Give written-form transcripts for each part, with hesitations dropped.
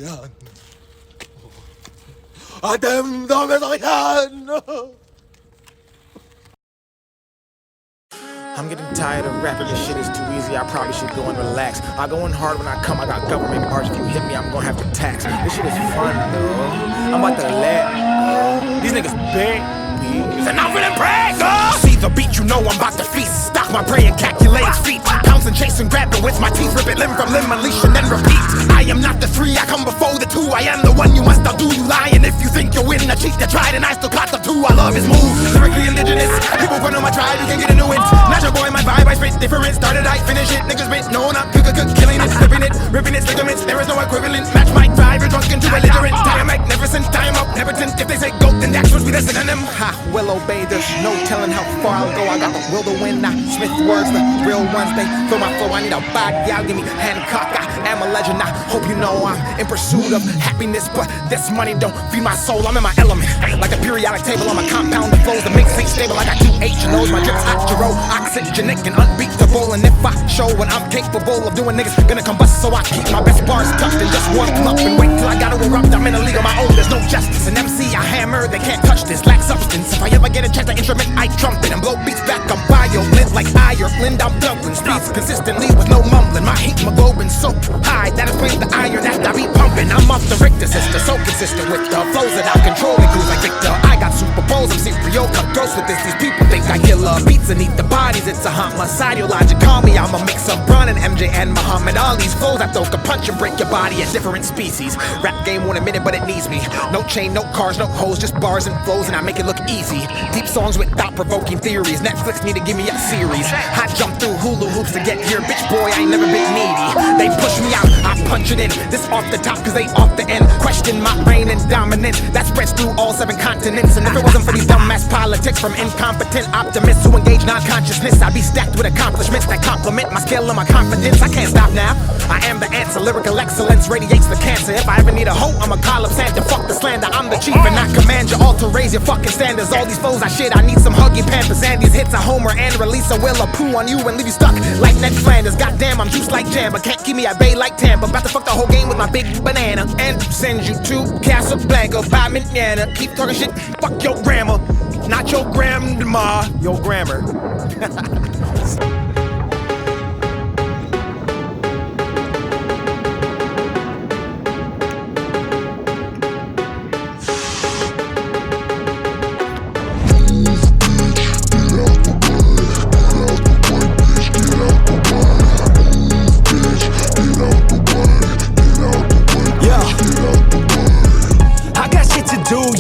yan. Atem dami sakyan! I'm getting tired of rapping, this shit is too easy, I probably should go and relax. I go in hard when I come, I got government bars, if you hit me, I'm gonna have to tax. This shit is fun though, I'm about to let go. These niggas big, and I'm feeling brag, see the beat, you know I'm about to feast. Stock my prey and calculate its feet. Pounce and chase and grab it with my teeth. Rip it limb from limb, unleash and then repeat. I am not the three, I come before the two. I am the one you must outdo, you lying. If you think you're winning a cheat, you tried and I still got the two. I love his move, lyrically indigenous. People run on my tribe, you can get into it. Not your boy, my vibe, I spit different. Started, I finish it, niggas bit, no, not good, killing it, flipping it, ripping its ligaments. There is no equivalent, match my vibe, you're drunk into belligerent. I am magnificent, I am omnipotent. If they say goat, then the actions be the synonym. Ha, will obey, there's no telling how far I'll go. I got the will to win, I Smith words, the real ones, they fill my flow. I need a bag, y'all give me Hancock. I am a legend, I hope you know I'm in pursuit of happiness, but this money don't feed my soul. I'm in my element, like a periodic table. I'm a compound that flows, the mix ain't stable. I got 2 H&O's, my drip's oxyro, oxygenic and unbeatable. And if I show what I'm capable of doing, niggas gonna combust. So I keep my best bars tucked and just warm up and wait till I gotta erupt. I'm in a league of my own, there's no justice. An MC I hammer, they can't touch this, lack substance. If I ever get a chance to instrument, I trumpet and blow beats back. I'm violent like Ireland, I'm Dublin streets consistently with no mumbling. My hemoglobin's so high that explains the iron that I be pumping. I'm off the Richter sister, so consistent with the flows that I'm controlling. Cruise like Victor, I got Super Bowls, I'm serial cut gross with this. These people think I kill beats and eat the bodies. It's a homicidal logic. Call me, I'm a mix of Bron and MJ and Muhammad. All these flows I throw could punch and break your body at different species. Rap game won't admit it, but it needs me. No chain, no cars, no hoes, just bars and flows, and I make it look easy. Deep songs with thought-provoking theories. Netflix need to give me a series. I jump through hula hoops to get here. Bitch boy, I ain't never been needy. They push me out, I punch it in. This off the top, cause they off the end. Question my reign and dominance. That spreads through all 7 continents. And if it wasn't for these dumbass politics from incompetent optimists who engage non-consciousness, I'd be stacked with accomplishments that complement my skill and my confidence. I can't stop now, I am the answer. Lyrical excellence radiates the cancer. If I ever need a hoe, I'ma call up Santa. Fuck the slander, I'm the chief and I command you all to raise your fucking standards. All these foes I shit, I need some huggy Panthers. And these hits I homer and release a will of poo on you and leave you stuck like Ned Flanders. Goddamn, I'm juiced like jam, but can't keep me at bay like Tampa. About to fuck the whole game with my big banana and send you to Casablanca by Manana. Keep talking shit, fuck your grammar, not your grandma, your grammar.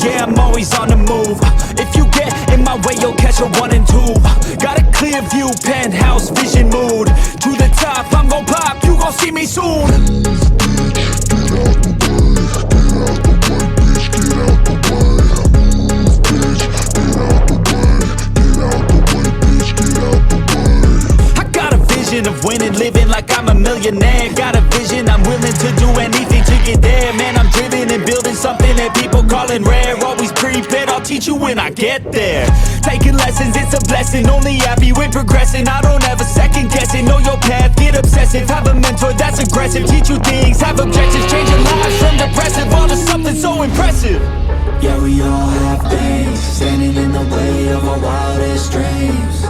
Yeah, I'm always on the move. If you get in my way, you'll catch a 1 and 2. Got a clear view, penthouse vision mood. To the top, I'm gon' pop, you gon' see me soon. Of winning, living like I'm a millionaire. Got a vision, I'm willing to do anything to get there. Man, I'm driven and building something that people calling rare. Always prepared, I'll teach you when I get there. Taking lessons, it's a blessing. Only happy with progressing. I don't ever second guess it. Know your path, get obsessive. Have a mentor that's aggressive. Teach you things, have objectives. Changing lives from depressive all to something so impressive. Yeah, we all have things standing in the way of our wildest dreams.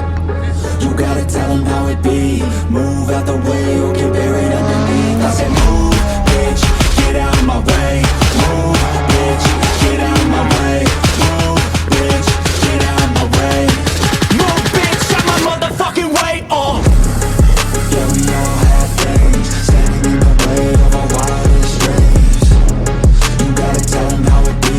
You gotta tell them how it be. Move out the way or get buried underneath. I said move, bitch, get out of my way. Move, bitch, get out of my way. Move, bitch, get out of my way. Move, bitch, out my motherfucking way. Yeah, we all have things standing in the way of our wildest dreams. You gotta tell them how it be.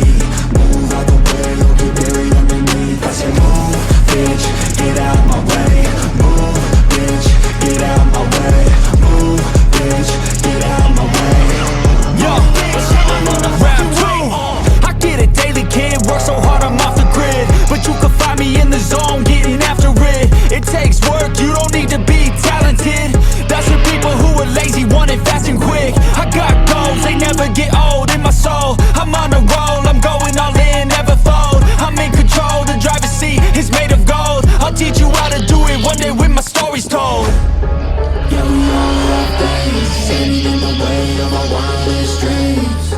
Move out the way or get buried underneath. I said move, bitch, get out of my way. Move, bitch, get out of my way. Move, bitch, get out of my way. Yo, round 2. I get it daily, kid. Work so hard, I'm off the grid. But you can find me in the zone, getting after it. It takes work, you don't need to be talented. That's for people who are lazy, want it fast and quick. I got goals, they never get old in my soul. I'm on a roll, I'm going all in, never fold. I'm in control, the driver's seat is made of gold. I'll teach you how to do it one day when my story's told. Yeah, we all have things standing in the way of our wildest dreams.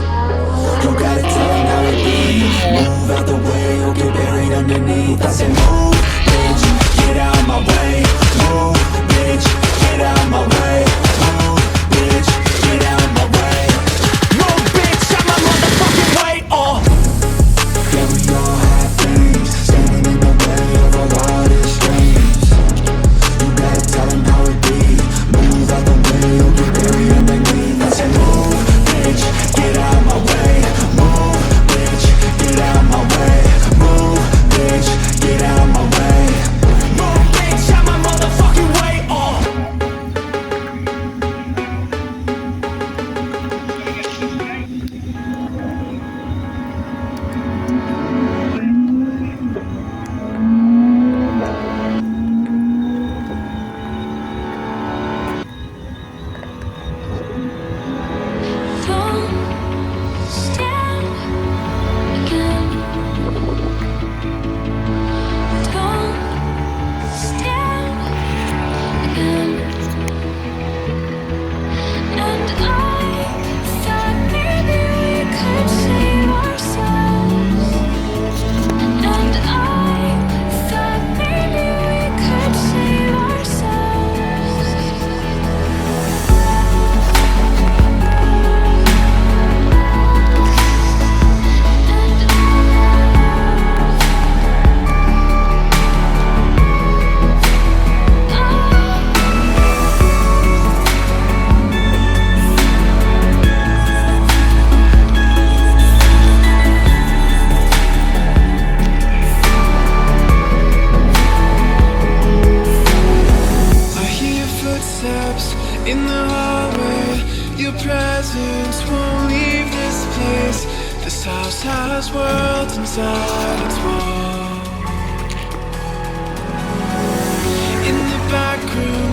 house has worlds inside its walls. In the back room,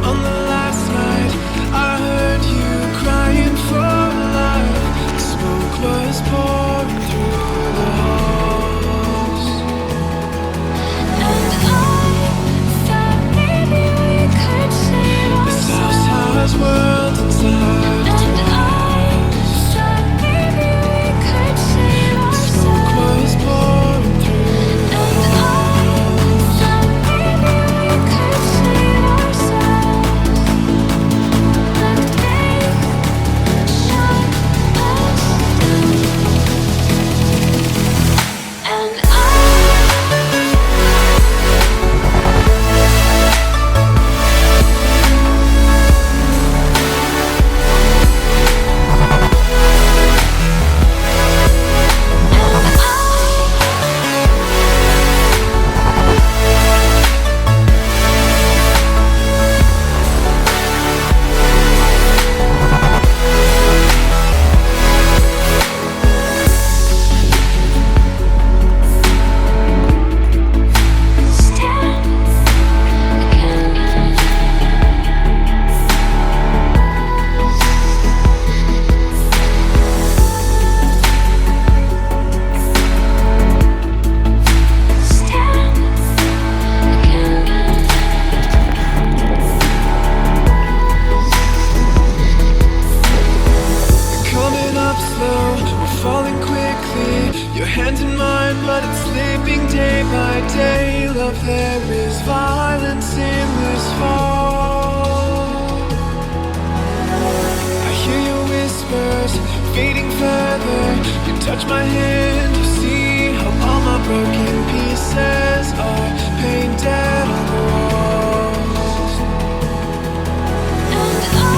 on the last night, I heard you crying for life. The smoke was pouring through the halls, and I thought maybe we could save this ourselves. house has worlds inside its And I walls. thought maybe we could save The smoke ourselves. was pouring through the And I halls. thought maybe we could save ourselves. But they shut us down. And Coming up slow, we're falling quickly. Your hands in mine, but it's slipping day by day. Love, there is violence in this fall. I hear your whispers fading further. You touch my hand, you see how all my broken pieces are painted on the walls. And I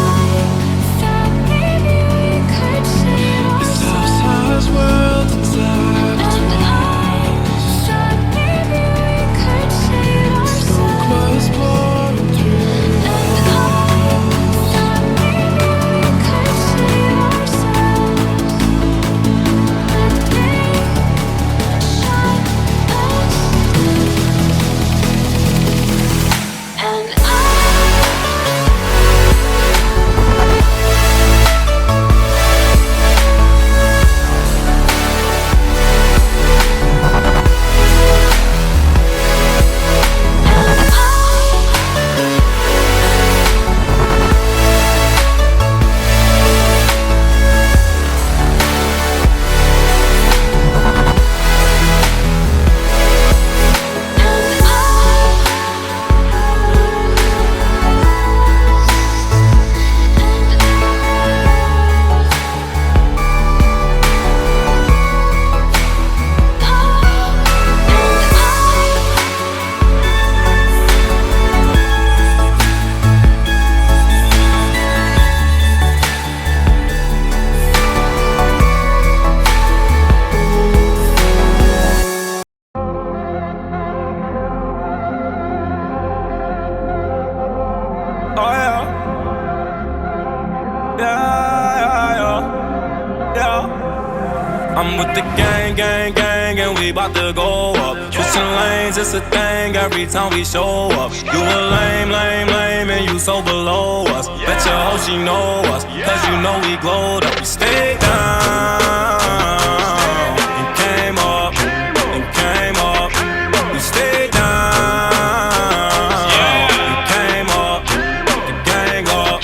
thought maybe we could save This ourselves. house has worlds inside its And I walls. thought maybe we could save Smoke ourselves. was pouring through the And I thought maybe we could save ourselves. But they shut us down. And Oh yeah. I'm with the gang, and we bout to go up. Switching lanes, it's a thing every time we show up. You a lame, and you so below us. Bet your hoe she know us, cause you know we glowed up. We stayed down, and came up, we stayed down, and came up, the gang up.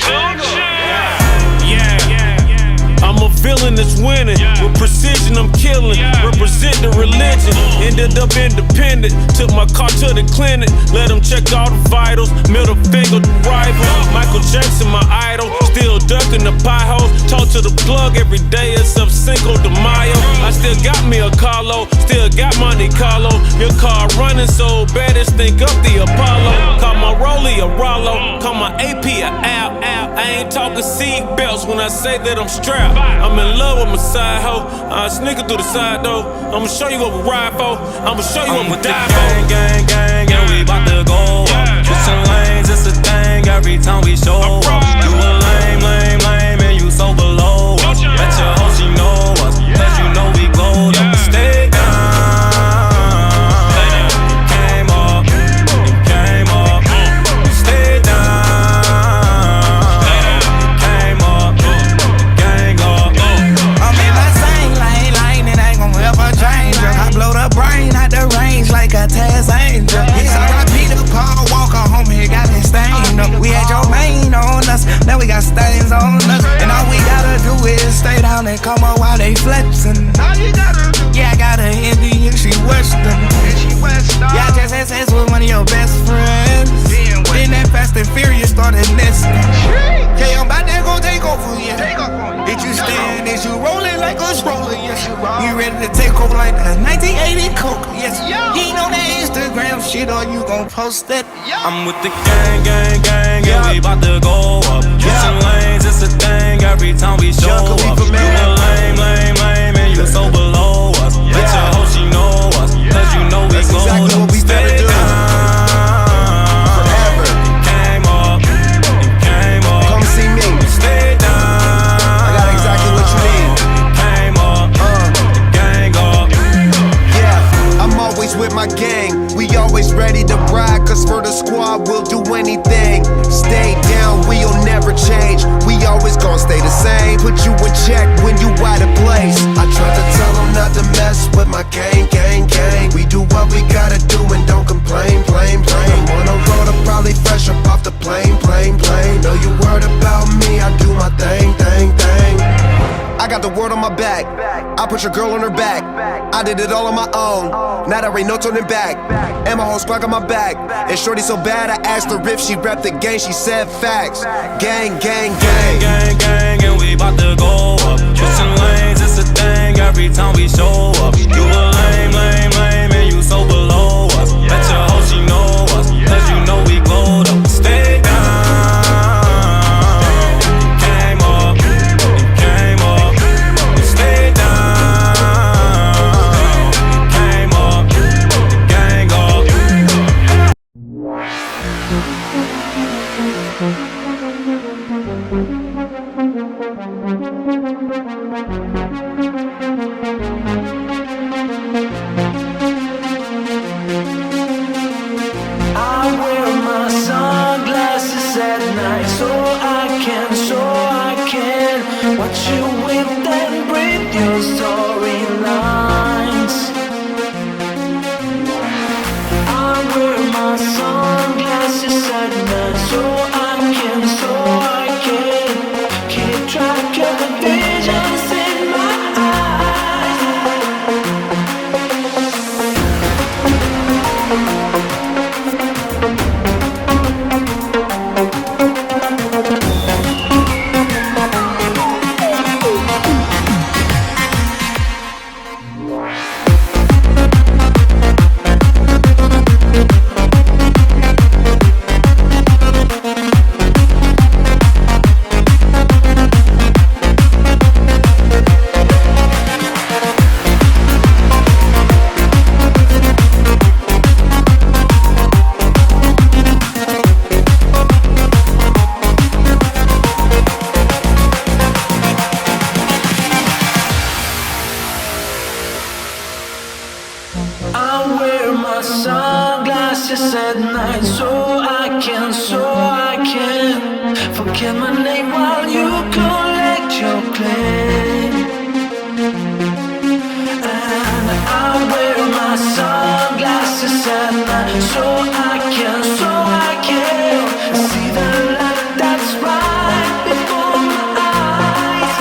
I'm a villain that's winning. With precision, I'm killing. Represent the religion. Ended up independent. Took my car to the clinic. Let them check all the vitals. Middle finger to rival. Michael Jackson, my idol. Still ducking the potholes. Talk to the plug every day. It's up Cinco de Mayo. I still got me a Carlo. Still got Monte Carlo. Your car running so bad, it's think up the Apollo. Call my Rollie a Rollo. Call my AP a Al. I ain't talking seat belts when I say that I'm strapped. I'm in love with my side hoe. I sneaking through the side door. I'ma show you what we ride for. I'ma show you what we with the die for. gang, and we bout to go up. Switching lanes, it's a thing every time we show up. You a lame, and you so below us. Bet your hoe she know us, cause you know we glowed they flexin'. All you gotta do. Yeah, I got an Indian, she Western. And she West. Yeah, I just had sex with one of your best friends. Then that Fast and Furious started nesting. Okay, I'm about to go take over, yeah. Take off on you. Did you stand? Is you rolling like a stroller? Yes, you ready to take over like a 1980 Coke? Yes, you ain't on that Instagram shit or you gon' post that. I'm with the gang, and we bout to go up. Switching lanes, it's a thing every time we show up. You a lame, and you so below us. Bet your hoe she know us, cause you know we go exactly what we stay do. Forever. Came up, Come see me. stay down. I got exactly what you need. Came up, gang up. Yeah, I'm always with my gang. We always ready to ride, cause for the squad we'll do anything. Stay down, we'll never change. We always gon' stay the same. Put you in check when you out of place. I tried to tell them not to mess with my gang. We do what we gotta do and don't complain. I'm on the road, I'm probably fresh up off the plane. Know you worried about me, I do my thing. I got the word on my back. I put your girl on her back. I did it all on my own. Now there ain't no turning back. And my whole squad got my back. And shorty so bad, I asked her if she rep the gang. She said facts. Gang. And we bout to go up. Switching lanes, it's a thing every time we show up. You a lame, and you so below us. Bet your hoe she know us, cause you know we glowed up. Stay down. Came up. Stay down. Came up. Gang up. I wear my sunglasses at night so I can watch you with and breathe your storylines. I wear my sunglasses at night so I can keep track of the visions in my eyes. I wear my sunglasses at night so I can forget my name while you collect your claim. And I wear my sunglasses at night so I can see the light that's right before my eyes.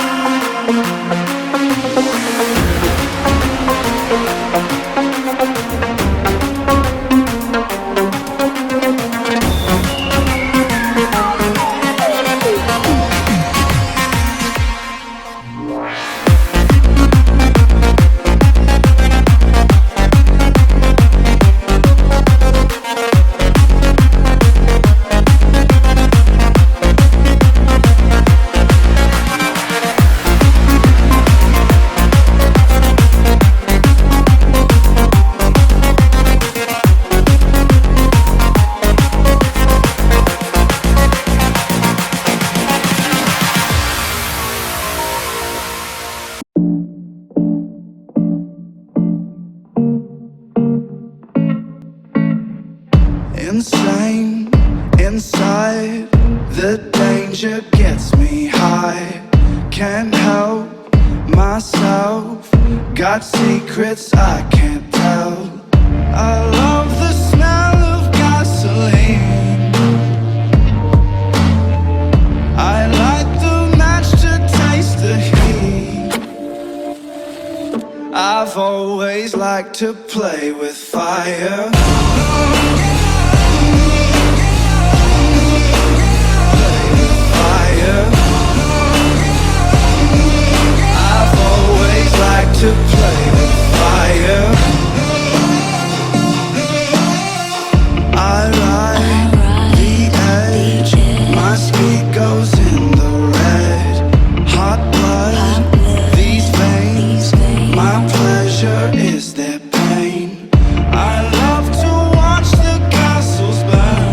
Insane, inside, the danger gets me high. Can't help myself, got secrets I can't tell. I love the smell of gasoline. I light the match to taste the heat. I've always liked to play with fire. I've always liked to play with fire. I ride the edge, my speed goes in the red. Hot blood, these veins, my pleasure is their pain. I love to watch the castles burn.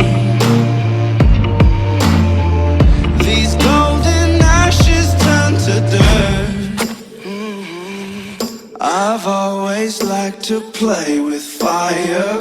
These golden ashes turn to dirt. I've always liked to play with fire.